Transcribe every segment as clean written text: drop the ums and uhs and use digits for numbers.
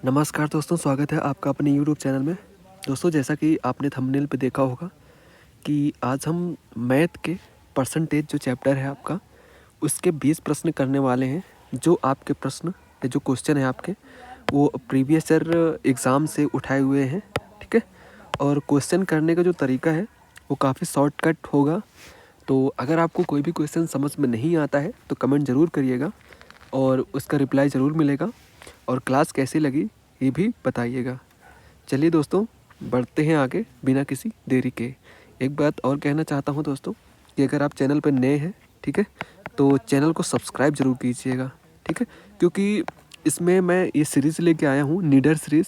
नमस्कार दोस्तों, स्वागत है आपका अपने यूट्यूब चैनल में। दोस्तों, जैसा कि आपने थंबनेल पे देखा होगा कि आज हम मैथ के परसेंटेज जो चैप्टर है आपका, उसके 20 प्रश्न करने वाले हैं। जो आपके प्रश्न या जो क्वेश्चन है आपके, वो प्रीवियस ईयर एग्ज़ाम से उठाए हुए हैं, ठीक है। और क्वेश्चन करने का जो तरीका है वो काफ़ी शॉर्टकट होगा। तो अगर आपको कोई भी क्वेश्चन समझ में नहीं आता है तो कमेंट ज़रूर करिएगा और उसका रिप्लाई ज़रूर मिलेगा। और क्लास कैसी लगी ये भी बताइएगा। चलिए दोस्तों, बढ़ते हैं आगे बिना किसी देरी के। एक बात और कहना चाहता हूँ दोस्तों कि अगर आप चैनल पर नए हैं, ठीक है, तो चैनल को सब्सक्राइब ज़रूर कीजिएगा, ठीक है। क्योंकि इसमें मैं ये सीरीज़ लेके आया हूँ, नीडर सीरीज़,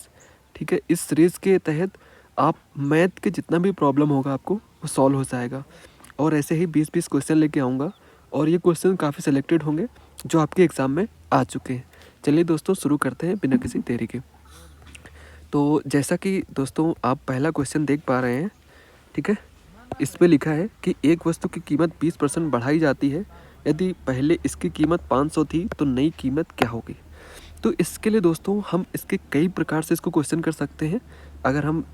ठीक है। इस सीरीज़ के तहत आप मैथ के जितना भी प्रॉब्लम होगा आपको वो सॉल्व हो जाएगा। और ऐसे ही 20-20 क्वेश्चन लेके आऊँगा और ये क्वेश्चन काफ़ी सिलेक्टेड होंगे जो आपके एग्ज़ाम में आ चुके हैं। चलिए दोस्तों, शुरू करते हैं बिना किसी देरी के। तो जैसा कि दोस्तों आप पहला क्वेश्चन देख पा रहे हैं, ठीक है। इस पे लिखा है कि एक वस्तु की कीमत 20% बढ़ाई जाती है। यदि पहले इसकी कीमत 500 थी तो नई कीमत क्या होगी। तो इसके लिए दोस्तों हम इसके कई प्रकार से इसको क्वेश्चन कर सकते हैं। अगर हम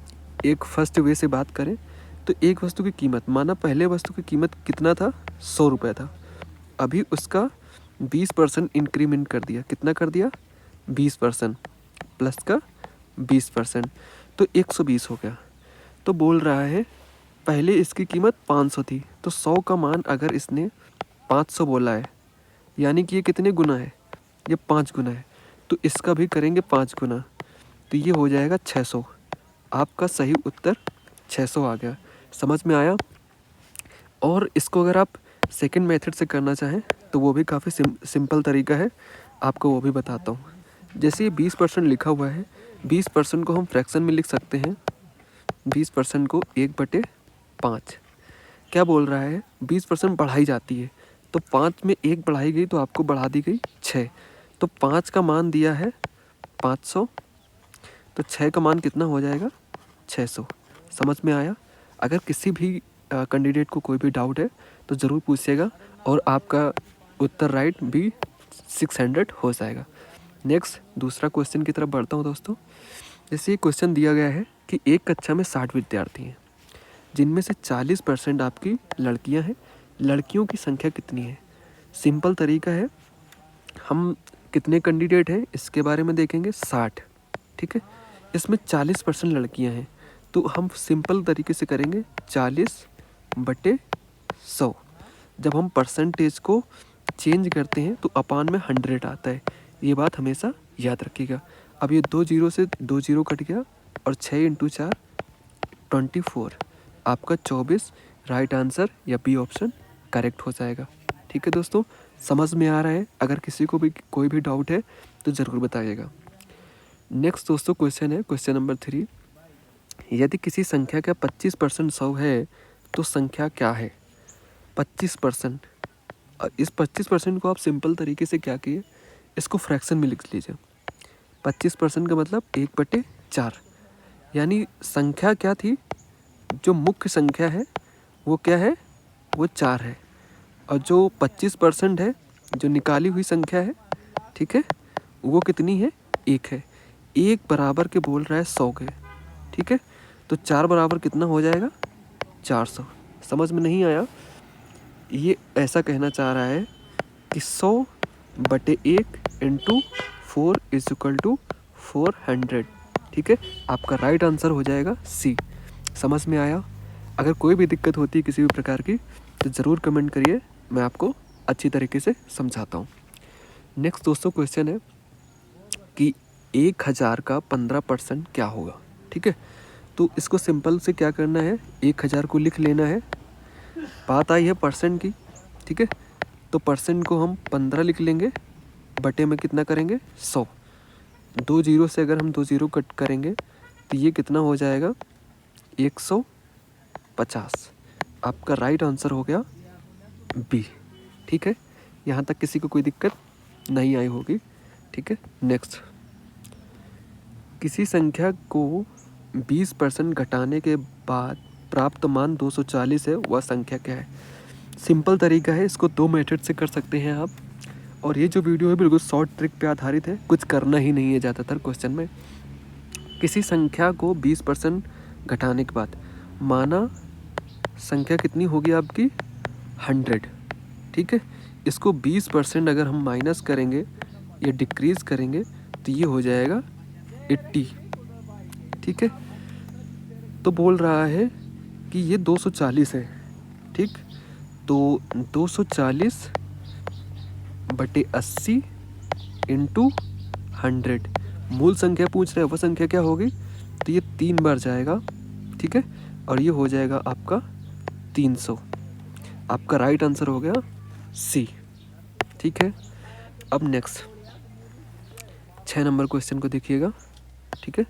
एक फर्स्ट वे से बात करें तो एक वस्तु की कीमत, माना पहले वस्तु की कीमत कितना था, 100 रुपये था। अभी उसका 20% इंक्रीमेंट कर दिया। कितना कर दिया, 20% प्लस का 20%, तो 120 हो गया। तो बोल रहा है पहले इसकी कीमत 500 थी, तो 100 का मान अगर इसने 500 बोला है, यानी कि ये कितने गुना है, ये 5 गुना है। तो इसका भी करेंगे 5 गुना, तो ये हो जाएगा 600। आपका सही उत्तर 600 आ गया। समझ में आया। और इसको अगर आप सेकंड मेथड से करना चाहें तो वो भी काफ़ी सिंपल तरीका है, आपको वो भी बताता हूँ। जैसे ये 20% लिखा हुआ है, 20% को हम फ्रैक्शन में लिख सकते हैं। 20% को 1/5। क्या बोल रहा है, 20% बढ़ाई जाती है, तो 5 में 1 बढ़ाई गई तो आपको बढ़ा दी गई 6। तो 5 का मान दिया है 500, तो 6 का मान कितना हो जाएगा, 600। समझ में आया। अगर किसी भी कैंडिडेट को कोई भी डाउट है तो ज़रूर पूछिएगा और आपका उत्तर राइट भी 600 हो जाएगा। नेक्स्ट दूसरा क्वेश्चन की तरफ बढ़ता हूँ दोस्तों। जैसे ये क्वेश्चन दिया गया है कि एक कक्षा में 60 विद्यार्थी हैं, जिनमें से 40% आपकी लड़कियां हैं। लड़कियों की संख्या कितनी है। सिंपल तरीका है, हम कितने कैंडिडेट हैं इसके बारे में देखेंगे, 60, ठीक है। इसमें 40% लड़कियां हैं, तो हम सिंपल तरीके से करेंगे 40/100। जब हम परसेंटेज को चेंज करते हैं तो अपान में 100 आता है। ये बात हमेशा याद रखिएगा। अब ये 2 जीरो से 2 जीरो कट गया और 6 × 4 24। आपका 24 राइट आंसर या बी ऑप्शन करेक्ट हो जाएगा। ठीक है दोस्तों, समझ में आ रहा है। अगर किसी को भी कोई भी डाउट है तो ज़रूर बताइएगा। नेक्स्ट दोस्तों क्वेश्चन है क्वेश्चन नंबर 3। यदि किसी संख्या का 25% 100 है तो संख्या क्या है। 25%। इस 25% को आप सिंपल तरीके से क्या किए, इसको फ्रैक्शन में लिख लीजिए। 25% का मतलब 1/4, यानी संख्या क्या थी, जो मुख्य संख्या है वो क्या है, वो 4 है। और जो 25% है, जो निकाली हुई संख्या है, ठीक है, वो कितनी है, 1 है। 1 बराबर के बोल रहा है 100 के, ठीक है। तो 4 बराबर कितना हो जाएगा, 400। समझ में नहीं आया। ये ऐसा कहना चाह रहा है कि 100/1 × 4 = 400, ठीक है। आपका राइट आंसर हो जाएगा सी। समझ में आया। अगर कोई भी दिक्कत होती है किसी भी प्रकार की तो ज़रूर कमेंट करिए, मैं आपको अच्छी तरीके से समझाता हूँ। नेक्स्ट दोस्तों क्वेश्चन है कि 1000 का 15% क्या होगा, ठीक है। तो इसको सिंपल से क्या करना है, 1000 को लिख लेना है। बात आई है परसेंट की, ठीक है। तो परसेंट को हम 15 लिख लेंगे, बटे में कितना करेंगे, 100। 2 जीरो से अगर हम 2 जीरो कट करेंगे तो ये कितना हो जाएगा, 150। आपका राइट आंसर हो गया बी, ठीक है। यहाँ तक किसी को कोई दिक्कत नहीं आई होगी, ठीक है। नेक्स्ट, किसी संख्या को 20% घटाने के बाद प्राप्त मान 240 है, वह संख्या क्या है। सिंपल तरीका है, इसको 2 मेथड से कर सकते हैं आप। और ये जो वीडियो है बिल्कुल शॉर्ट ट्रिक पे आधारित है, कुछ करना ही नहीं है ज़्यादातर क्वेश्चन में। किसी संख्या को 20% घटाने के बाद माना संख्या कितनी होगी आपकी 100, ठीक है। इसको 20% अगर हम माइनस करेंगे या डिक्रीज़ करेंगे तो ये हो जाएगा 80, ठीक है। तो बोल रहा है कि ये 240 है, ठीक। तो 240/80 इंटू 100, मूल संख्या पूछ रहे हैं, वह संख्या क्या होगी, तो ये 3 बार जाएगा, ठीक है। और ये हो जाएगा आपका 300। आपका राइट आंसर हो गया सी, ठीक है। अब नेक्स्ट 6 नंबर क्वेश्चन को देखिएगा, ठीक है।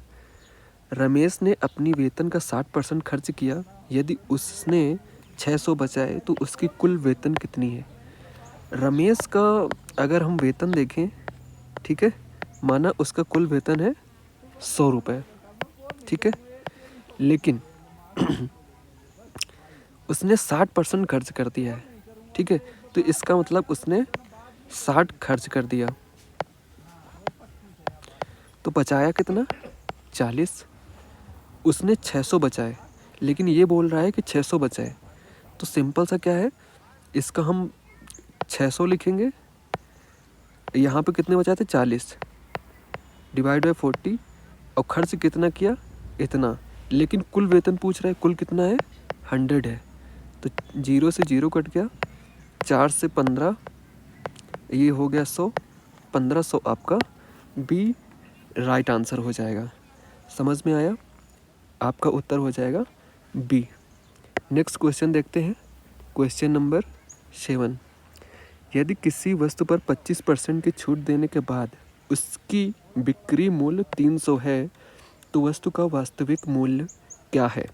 रमेश ने अपनी वेतन का 60% खर्च किया, यदि उसने 600 बचाए तो उसकी कुल वेतन कितनी है। रमेश का अगर हम वेतन देखें, ठीक है, माना उसका कुल वेतन है 100 रुपये, ठीक है, लेकिन उसने 60% खर्च कर दिया है, ठीक है। तो इसका मतलब उसने 60 खर्च कर दिया, तो बचाया कितना 40। उसने 600 बचाए, लेकिन ये बोल रहा है कि 600 बचाए, तो सिंपल सा क्या है, इसका हम 600 लिखेंगे, यहाँ पे कितने बचाए थे 40, डिवाइड बाई 40, और खर्च कितना किया इतना, लेकिन कुल वेतन पूछ रहा है, कुल कितना है 100 है, तो 0 से 0 कट गया, 4 से 15, ये हो गया 100, 1500 आपका बी राइट आंसर हो जाएगा। समझ में आया, आपका उत्तर हो जाएगा बी। नेक्स्ट क्वेश्चन देखते हैं, क्वेश्चन नंबर 7। यदि किसी वस्तु पर 25% की छूट देने के बाद उसकी बिक्री मूल्य 300 है तो वस्तु का वास्तविक मूल्य क्या है।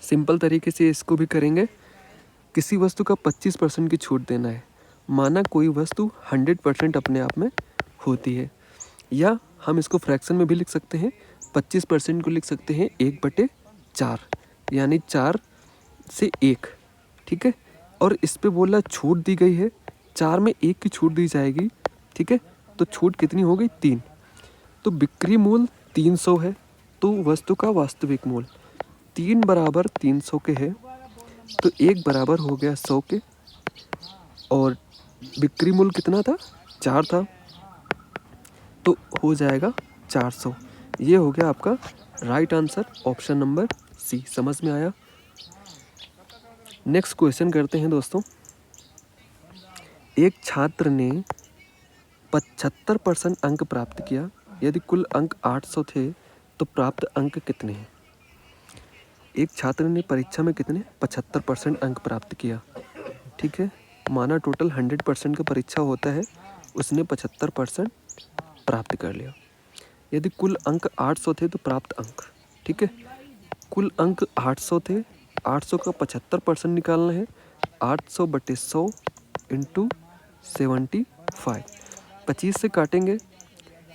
सिंपल तरीके से इसको भी करेंगे। किसी वस्तु का 25% की छूट देना है, माना कोई वस्तु 100% अपने आप में होती है, या हम इसको फ्रैक्शन में भी लिख सकते हैं, 25% को लिख सकते हैं 1/4, यानी 4 से 1, ठीक है। और इस पे बोला छूट दी गई है, 4 में 1 की छूट दी जाएगी, ठीक है। तो छूट कितनी हो गई 3, तो बिक्री मूल्य 300 है, तो वस्तु का वास्तविक मूल्य 3 बराबर 300 के है, तो 1 बराबर हो गया 100 के, और बिक्री मूल्य कितना था 4 था, तो हो जाएगा 400। ये हो गया आपका right answer, option number C. समझ में आया। नेक्स्ट क्वेश्चन करते हैं दोस्तों। एक छात्र ने 75% अंक प्राप्त किया, यदि कुल अंक 800 थे तो प्राप्त अंक कितने हैं। एक छात्र ने परीक्षा में कितने 75% अंक प्राप्त किया, ठीक है। माना टोटल 100% का परीक्षा होता है, उसने 75% प्राप्त कर लिया। यदि कुल अंक 800 थे तो प्राप्त अंक, ठीक है। कुल अंक 800 थे, 800 का 75% निकालना है, 800/100 इंटू 75, 25 से काटेंगे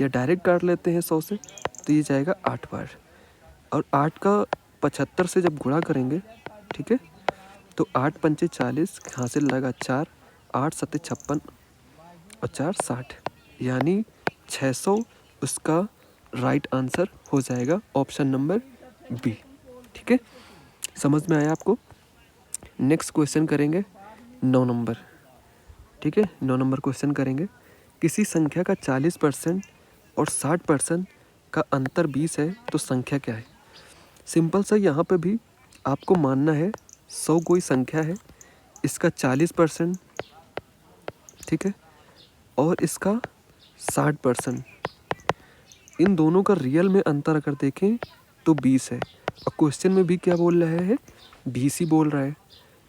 या डायरेक्ट काट लेते हैं 100 से, तो ये जाएगा 8 बार, और 8 का 75 से जब गुणा करेंगे, ठीक है, तो 8 पंचे 40, यहाँ से लगा 4, 8 सत्ते 56 और 4 60, यानी 600 उसका राइट आंसर हो जाएगा, ऑप्शन नंबर बी, ठीक है। समझ में आया आपको। नेक्स्ट क्वेश्चन करेंगे 9 नंबर, ठीक है। 9 नंबर क्वेश्चन करेंगे। किसी संख्या का 40% और 60% का अंतर 20 है तो संख्या क्या है। सिंपल सा, यहाँ पे भी आपको मानना है 100 कोई संख्या है, इसका 40%, ठीक है, और इसका 60%। इन दोनों का रियल में अंतर अगर देखें तो 20 है, और क्वेश्चन में भी क्या बोल रहा है 20 ही बोल रहा है,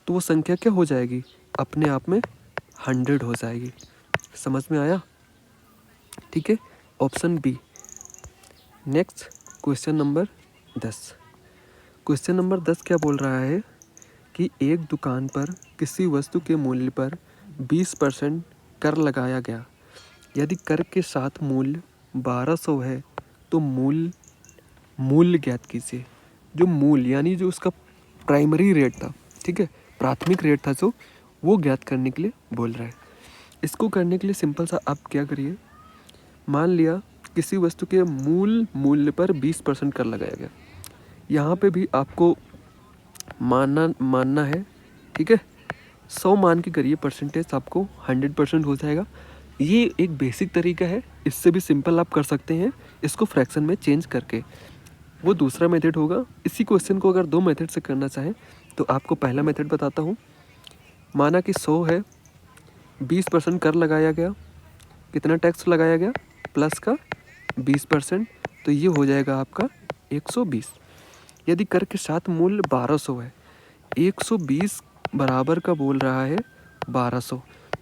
तो वो संख्या क्या हो जाएगी, अपने आप में 100 हो जाएगी। समझ में आया, ठीक है, option B. Next question number 10। Question number 10 क्या बोल रहा है कि एक दुकान पर किसी वस्तु के मूल्य पर 20% कर लगाया गया, यदि कर के साथ मूल्य 1200 है तो मूल्य ज्ञात कीजिए। जो मूल्य यानी जो उसका प्राइमरी रेट था, ठीक है, प्राथमिक रेट था, जो वो ज्ञात करने के लिए बोल रहा है। इसको करने के लिए सिंपल सा आप क्या करिए, मान लिया किसी वस्तु के मूल मूल्य पर 20% कर लगाया गया। यहाँ पे भी आपको मानना है, ठीक है। 100 मान के करिए परसेंटेज, आपको 100% हो जाएगा। ये एक बेसिक तरीका है, इससे भी सिंपल आप कर सकते हैं इसको फ्रैक्शन में चेंज करके, वो दूसरा मेथड होगा। इसी क्वेश्चन को अगर 2 मेथड से करना चाहें तो आपको पहला मेथड बताता हूँ। माना कि 100 है, 20% कर लगाया गया, कितना टैक्स लगाया गया, प्लस का 20%, तो ये हो जाएगा आपका 120। यदि कर के साथ मूल्य 1200 है, 120 बराबर का बोल रहा है 1200,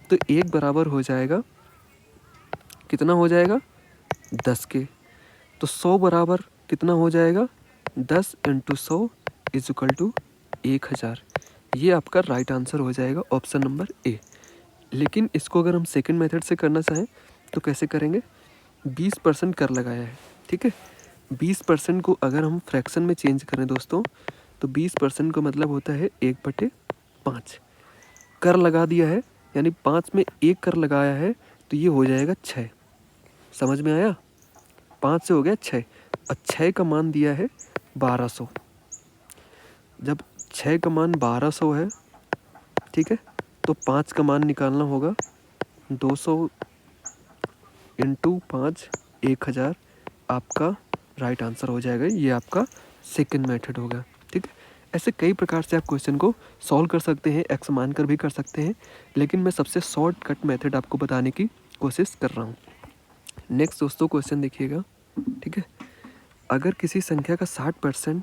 तो एक बराबर हो जाएगा, कितना हो जाएगा 10 के। तो 100 बराबर कितना हो जाएगा, 10 × 100 = 1000। ये आपका राइट आंसर हो जाएगा ऑप्शन नंबर ए। लेकिन इसको अगर हम सेकंड मेथड से करना चाहें तो कैसे करेंगे, 20% कर लगाया है, ठीक है। 20% को अगर हम फ्रैक्शन में चेंज करें दोस्तों, तो 20% का मतलब होता है 1/5। कर लगा दिया है, यानी 5 में 1 कर लगाया है, तो ये हो जाएगा 6। समझ में आया, 5 से हो गया 6, और 6 का मान दिया है 1200। जब 6 का मान 1200 है, ठीक है, तो 5 का मान निकालना होगा, 200 × 5 1000, आपका राइट आंसर हो जाएगा। ये आपका सेकंड मेथड होगा, ठीक है। ऐसे कई प्रकार से आप क्वेश्चन को सॉल्व कर सकते हैं, एक्स मानकर भी कर सकते हैं, लेकिन मैं सबसे शॉर्टकट मेथड आपको बताने की कोशिश कर रहा हूँ। नेक्स्ट दोस्तों क्वेश्चन देखिएगा, ठीक है। अगर किसी संख्या का 60%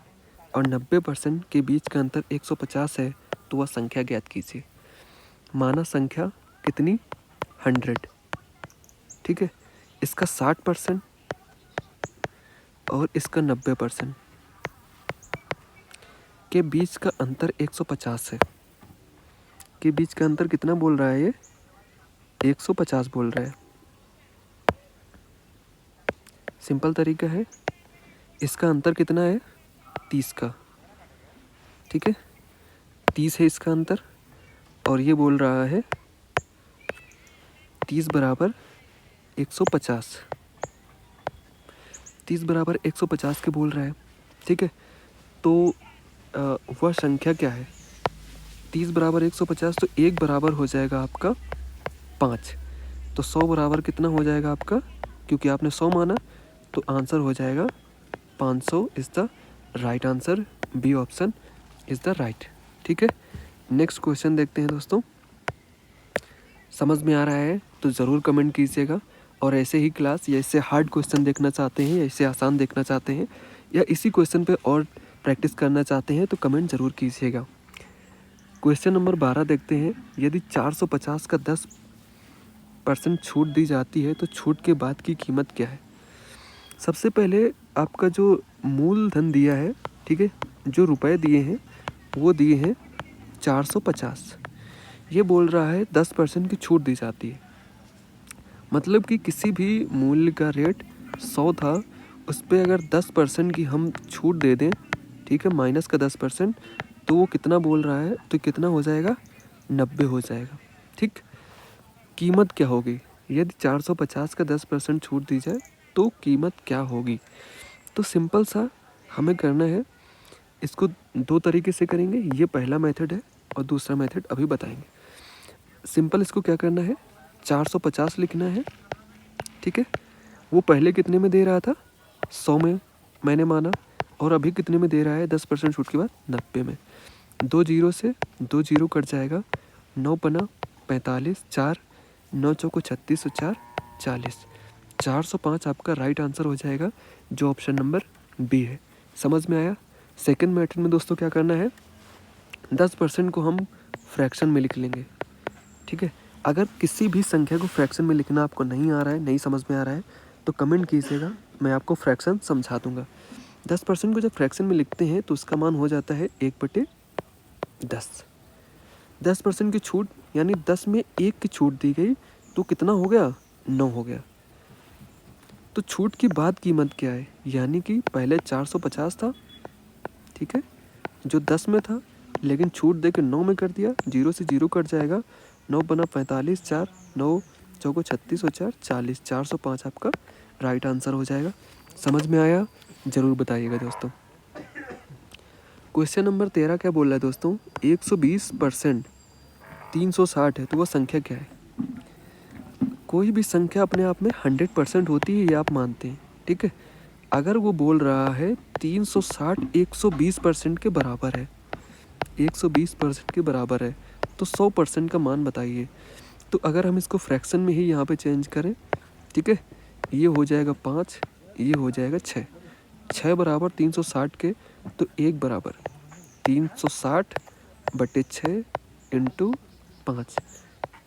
और 90% के बीच का अंतर 150 है, तो वह संख्या ज्ञात कीजिए। माना संख्या कितनी, 100, ठीक है। इसका 60% और इसका 90% के बीच का अंतर 150 है। के बीच का अंतर कितना बोल रहा है, ये 150 बोल रहा है। सिंपल तरीका है, इसका अंतर कितना है, 30 का, ठीक है। 30 है इसका अंतर, और ये बोल रहा है 30 बराबर 150। 30 बराबर 150 के बोल रहा है, ठीक है। तो वह संख्या क्या है, 30 बराबर 150, तो 1 बराबर हो जाएगा आपका 5। तो 100 बराबर कितना हो जाएगा आपका, क्योंकि आपने 100 माना, तो आंसर हो जाएगा 500 is the right answer. B option is the right, ठीक है। नेक्स्ट क्वेश्चन देखते हैं दोस्तों। समझ में आ रहा है तो ज़रूर कमेंट कीजिएगा, और ऐसे ही क्लास या इससे हार्ड क्वेश्चन देखना चाहते हैं या इससे आसान देखना चाहते हैं या इसी क्वेश्चन पे और प्रैक्टिस करना चाहते हैं तो कमेंट ज़रूर कीजिएगा। क्वेश्चन नंबर 12 देखते हैं। यदि 450 का 10% छूट दी जाती है तो छूट के बाद की कीमत क्या है। सबसे पहले आपका जो मूलधन दिया है, ठीक है, जो रुपए दिए हैं वो दिए हैं 450। ये बोल रहा है 10% की छूट दी जाती है, मतलब कि किसी भी मूल्य का रेट 100 था, उस पर अगर 10% की हम छूट दे दें, ठीक है, माइनस का 10%, तो वो कितना बोल रहा है, तो कितना हो जाएगा, 90 हो जाएगा, ठीक। कीमत क्या होगी, यदि 450 का 10% छूट दी जाए तो कीमत क्या होगी। तो सिंपल सा हमें करना है, इसको 2 तरीके से करेंगे। ये पहला मेथड है और दूसरा मेथड अभी बताएंगे। सिंपल इसको क्या करना है, 450 लिखना है, ठीक है। वो पहले कितने में दे रहा था, 100 में मैंने माना, और अभी कितने में दे रहा है 10% छूट के बाद, 90 में। 2 जीरो से 2 जीरो कट जाएगा, 9 पना 45, 4 9 चौको 36 और 4 40। 405 आपका राइट आंसर हो जाएगा, जो ऑप्शन नंबर बी है। समझ में आया। सेकंड मेथड में दोस्तों क्या करना है, 10% को हम फ्रैक्शन में लिख लेंगे, ठीक है। अगर किसी भी संख्या को फ्रैक्शन में लिखना आपको नहीं आ रहा है, नहीं समझ में आ रहा है, तो कमेंट कीजिएगा, मैं आपको फ्रैक्शन समझा दूंगा। 10% को जब फ्रैक्शन में लिखते हैं तो उसका मान हो जाता है 1/10। 10% की छूट, यानी 10 में 1 की छूट दी गई, तो कितना हो गया, 9 हो गया। तो छूट की बाद कीमत क्या है, यानी कि पहले 450 था, ठीक है, जो 10 में था, लेकिन छूट दे के 9 में कर दिया, 0 से 0 कट जाएगा, 9 बना 45, 4 9 चौको 36 और 4 40, 405 आपका राइट आंसर हो जाएगा। समझ में आया? ज़रूर बताइएगा दोस्तों। क्वेश्चन नंबर 13 क्या बोल रहा है दोस्तों, 120% 360 है तो वह संख्या क्या है? कोई भी संख्या अपने आप में 100% होती है, ये आप मानते हैं, ठीक है। अगर वो बोल रहा है 360 120% के बराबर है, 120% के बराबर है, तो 100% का मान बताइए। तो अगर हम इसको फ्रैक्शन में ही यहाँ पे चेंज करें, ठीक है, ये हो जाएगा 5, ये हो जाएगा 6, 6 बराबर 360 के, तो 1 बराबर 360 बटे 6 इंटू 5,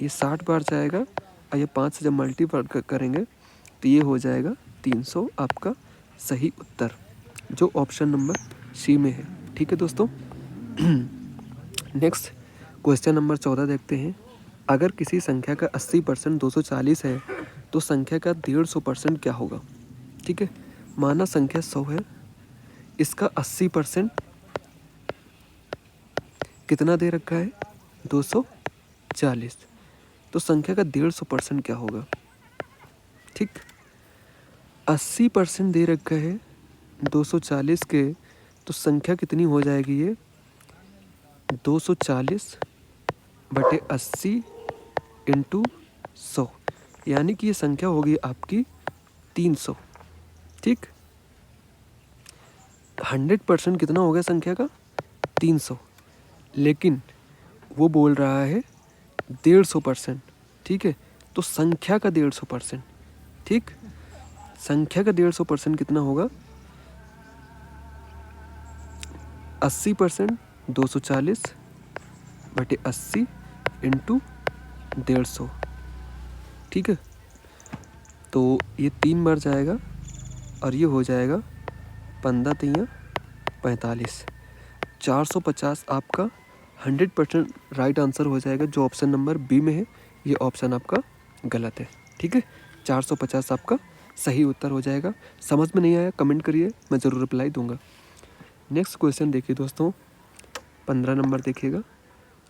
ये 60 बार जाएगा, और ये 5 से जब मल्टीप्लाई करेंगे तो ये हो जाएगा 300 आपका सही उत्तर, जो ऑप्शन नंबर सी में है, ठीक है दोस्तों। नेक्स्ट क्वेश्चन नंबर 14 देखते हैं। अगर किसी संख्या का 80% 240 है तो संख्या का 150% क्या होगा? ठीक है, माना संख्या 100 है, इसका 80% कितना दे रखा है? 240, तो संख्या का 150% क्या होगा? ठीक, 80% दे रखा है 240 के, तो संख्या कितनी हो जाएगी? ये 240 बटे 80 इंटू 100, यानी कि ये संख्या होगी आपकी 300, ठीक। 100% कितना हो गया संख्या का? 300, लेकिन वो बोल रहा है 150%, ठीक है, तो संख्या का 150%, ठीक, संख्या का 150% कितना होगा? 80% 240 बटे 80 इंटू 150, ठीक है, तो ये 3 बार जाएगा और ये हो जाएगा 15 तियाँ 45, 450 आपका 100% राइट आंसर हो जाएगा, जो ऑप्शन नंबर बी में है, ये ऑप्शन आपका गलत है, ठीक है। 450 आपका सही उत्तर हो जाएगा। समझ में नहीं आया कमेंट करिए, मैं ज़रूर रिप्लाई दूंगा। नेक्स्ट क्वेश्चन देखिए दोस्तों, 15 नंबर देखिएगा।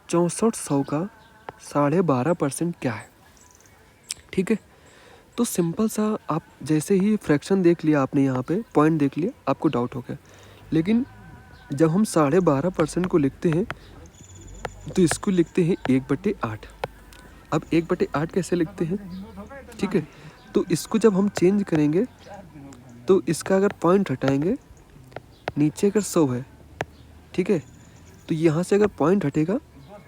6400 का 12.5% क्या है? ठीक है, तो सिंपल सा, आप जैसे ही फ्रैक्शन देख लिया आपने, यहाँ पे पॉइंट देख लिया, आपको डाउट हो गया, लेकिन जब हम 12.5% को लिखते हैं तो इसको लिखते हैं 1/8। अब 1/8 कैसे लिखते हैं? ठीक है, तो इसको जब हम चेंज करेंगे तो इसका अगर पॉइंट हटाएंगे, नीचे अगर 100 है, ठीक है, तो यहाँ से अगर पॉइंट हटेगा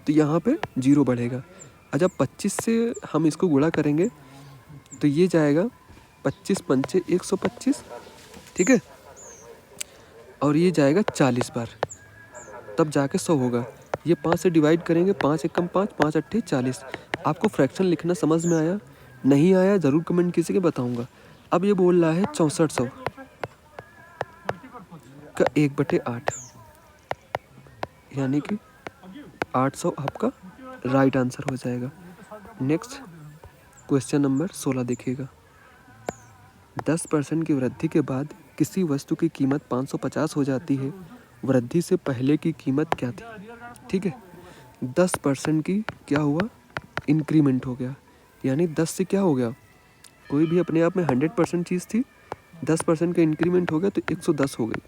तो यहाँ पे 0 बढ़ेगा, और जब 25 से हम इसको गुणा करेंगे तो ये जाएगा 25 पंचे 125, ठीक है, और ये जाएगा 40 बार, तब जाके 100 होगा। ये 5 से डिवाइड करेंगे, 5 एकम 5, 5 अट्ठे 40। आपको फ्रैक्शन लिखना समझ में आया? नहीं आया ज़रूर कमेंट कीजिए, बताऊंगा। अब ये बोल रहा है 6400 का 1/8, यानी कि 800 आपका राइट आंसर हो जाएगा। नेक्स्ट क्वेश्चन नंबर 16 देखिएगा। 10% की वृद्धि के बाद किसी वस्तु की कीमत 550 हो जाती है, वृद्धि से पहले की कीमत क्या थी? ठीक है, 10% की क्या हुआ? इंक्रीमेंट हो गया, यानी 10 से क्या हो गया? कोई भी अपने आप में 100% चीज़ थी, 10% का इंक्रीमेंट हो गया तो 110 हो गई।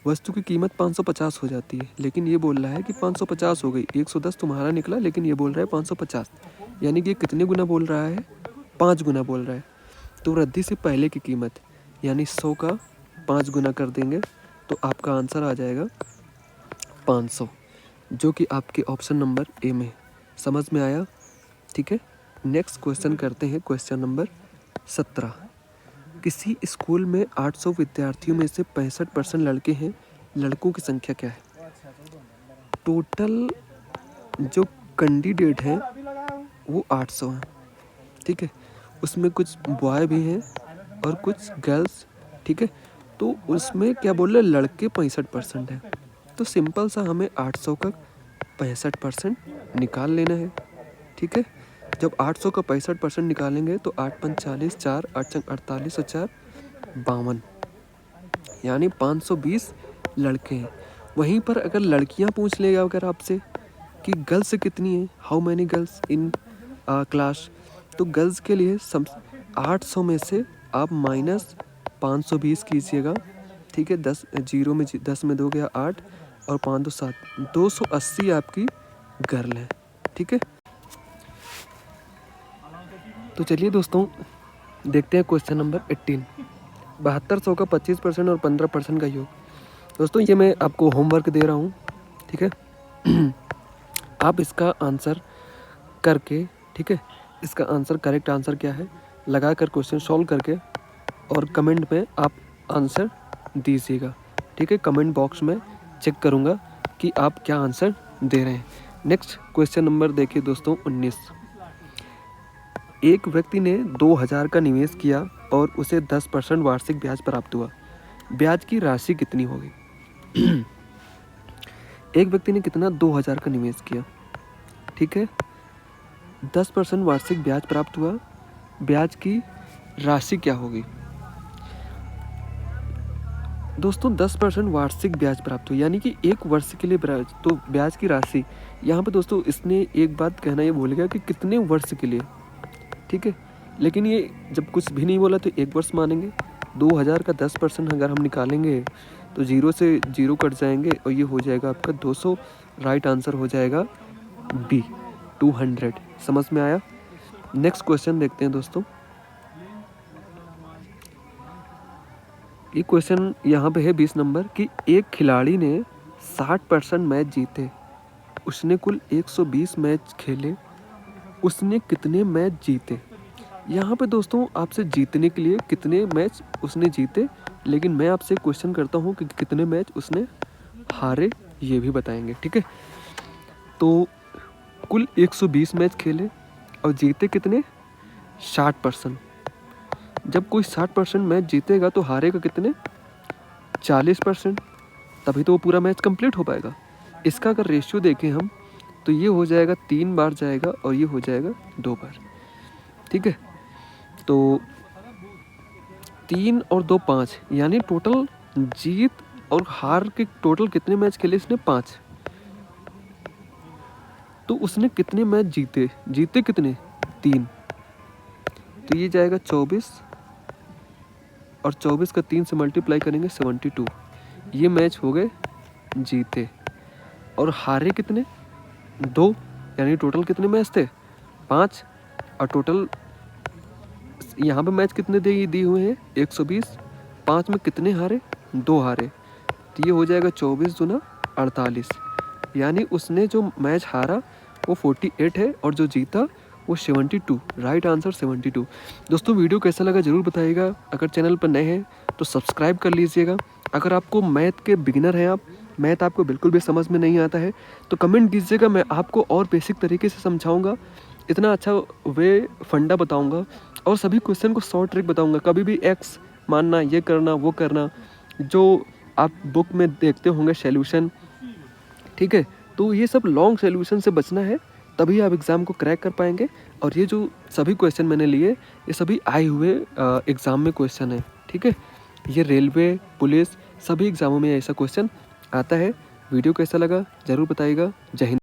वस्तु की कीमत 550 हो जाती है, लेकिन ये बोल रहा है कि 550 हो गई, 110 तुम्हारा निकला, लेकिन ये बोल रहा है 550, यानी कि ये कितने गुना बोल रहा है? 5 गुना बोल रहा है। तो वृद्धि से पहले की कीमत, यानी 100 का 5 गुना कर देंगे तो आपका आंसर आ जाएगा 500, जो कि आपके ऑप्शन नंबर ए में। समझ में आया? ठीक है, नेक्स्ट क्वेश्चन करते हैं, क्वेश्चन नंबर 17। किसी स्कूल में 800 विद्यार्थियों में से 65% लड़के हैं, लड़कों की संख्या क्या है? टोटल जो कैंडिडेट हैं वो 800 हैं, ठीक है, उसमें कुछ बॉय भी हैं और कुछ गर्ल्स, ठीक है, तो उसमें क्या बोल रहे, लड़के 65% हैं, तो सिंपल सा हमें 800 का 65% निकाल लेना है, ठीक है। जब 800 का 65% निकालेंगे तो 8 पंच 40, 4 8 चंग 48 और 4 52, यानी 520 लड़के हैं। वहीं पर अगर लड़कियां पूछ लेगा अगर आपसे कि गर्ल्स कितनी हैं, how many girls in class. तो गर्ल्स के लिए 800 में से आप -520 कीजिएगा, ठीक है। 10 जीरो में 10 में 2 गया 8 और 5 2 7, 280 आपकी गर्ल है, ठीक है। तो चलिए दोस्तों देखते हैं क्वेश्चन नंबर 18। 7200 का 25% और 15% का योग। दोस्तों ये मैं आपको होमवर्क दे रहा हूँ, ठीक है। आप इसका आंसर करके, ठीक है, इसका आंसर करेक्ट आंसर क्या है लगा कर क्वेश्चन सॉल्व करके और कमेंट में आप आंसर दीजिएगा, ठीक है। कमेंट बॉक्स में चेक करूँगा कि आप क्या आंसर दे रहे हैं। नेक्स्ट क्वेश्चन नंबर देखिए दोस्तों 19। एक व्यक्ति ने 2000 का निवेश किया और उसे 10% वार्षिक ब्याज प्राप्त हुआ। ब्याज की राशि कितनी होगी? एक व्यक्ति ने कितना 2000 का निवेश किया, ठीक है, 10% वार्षिक ब्याज प्राप्त हुआ। ब्याज की राशि क्या होगी? दोस्तों 10% वार्षिक ब्याज प्राप्त हुआ यानी कि 1 वर्ष के लिए ब्याज। तो ब्याज की राशि यहाँ पे दोस्तों इसने एक बात कहना ये भूल गया कि कितने वर्ष के लिए, ठीक है। लेकिन ये जब कुछ भी नहीं बोला तो 1 वर्ष मानेंगे। 2000 का 10% अगर हम निकालेंगे तो 0 से 0 कट जाएंगे और ये हो जाएगा आपका 200। राइट आंसर हो जाएगा बी 200। समझ में आया? नेक्स्ट क्वेश्चन देखते हैं दोस्तों। ये क्वेश्चन यहाँ पे है 20 नंबर कि एक खिलाड़ी ने 60% मैच जीते, उसने कुल 120 मैच खेले, उसने कितने मैच जीते? यहाँ पे दोस्तों आपसे जीतने के लिए कितने मैच उसने जीते, लेकिन मैं आपसे क्वेश्चन करता हूँ कि कितने मैच उसने हारे ये भी बताएंगे, ठीक है। तो कुल 120 मैच खेले और जीते कितने? 60%। जब कोई 60% मैच जीतेगा तो हारेगा कितने? 40%। तभी तो वो पूरा मैच कंप्लीट हो पाएगा। इसका अगर रेशियो देखें हम तो ये हो जाएगा 3 बार जाएगा और ये हो जाएगा 2 बार, ठीक है। तो 3 और 2 5 यानी टोटल जीत और हार के टोटल कितने मैच खेले इसने? 5। तो उसने कितने मैच जीते? जीते कितने? 3। तो ये जाएगा 24 और 24 का 3 से मल्टीप्लाई करेंगे 72। ये मैच हो गए जीते। और हारे कितने? 2। यानी टोटल कितने मैच थे? 5। और टोटल यहाँ पे मैच कितने दिए हुए हैं? 120। 5 में कितने हारे? 2 हारे। तो ये हो जाएगा 24 दूना 48। यानी उसने जो मैच हारा वो 48 है और जो जीता वो 72। Right answer 72। दोस्तों वीडियो कैसा लगा ज़रूर बताइएगा। अगर चैनल पर नए हैं तो सब्सक्राइब कर लीजिएगा। अगर आपको मैथ के बिगिनर हैं, आप मैथ आपको बिल्कुल भी समझ में नहीं आता है तो कमेंट कीजिएगा, मैं आपको और बेसिक तरीके से समझाऊंगा। इतना अच्छा वे फंडा बताऊंगा और सभी क्वेश्चन को शॉर्ट ट्रिक बताऊंगा। कभी भी एक्स मानना, ये करना, वो करना, जो आप बुक में देखते होंगे सॉल्यूशन, ठीक है। तो ये सब लॉन्ग सॉल्यूशन से बचना है, तभी आप एग्ज़ाम को क्रैक कर पाएंगे। और ये जो सभी क्वेश्चन मैंने लिए ये सभी आए हुए एग्ज़ाम में क्वेश्चन है, ठीक है। ये रेलवे, पुलिस सभी एग्ज़ामों में ऐसा क्वेश्चन आता है। वीडियो कैसा लगा ज़रूर बताइएगा। जय हिंद।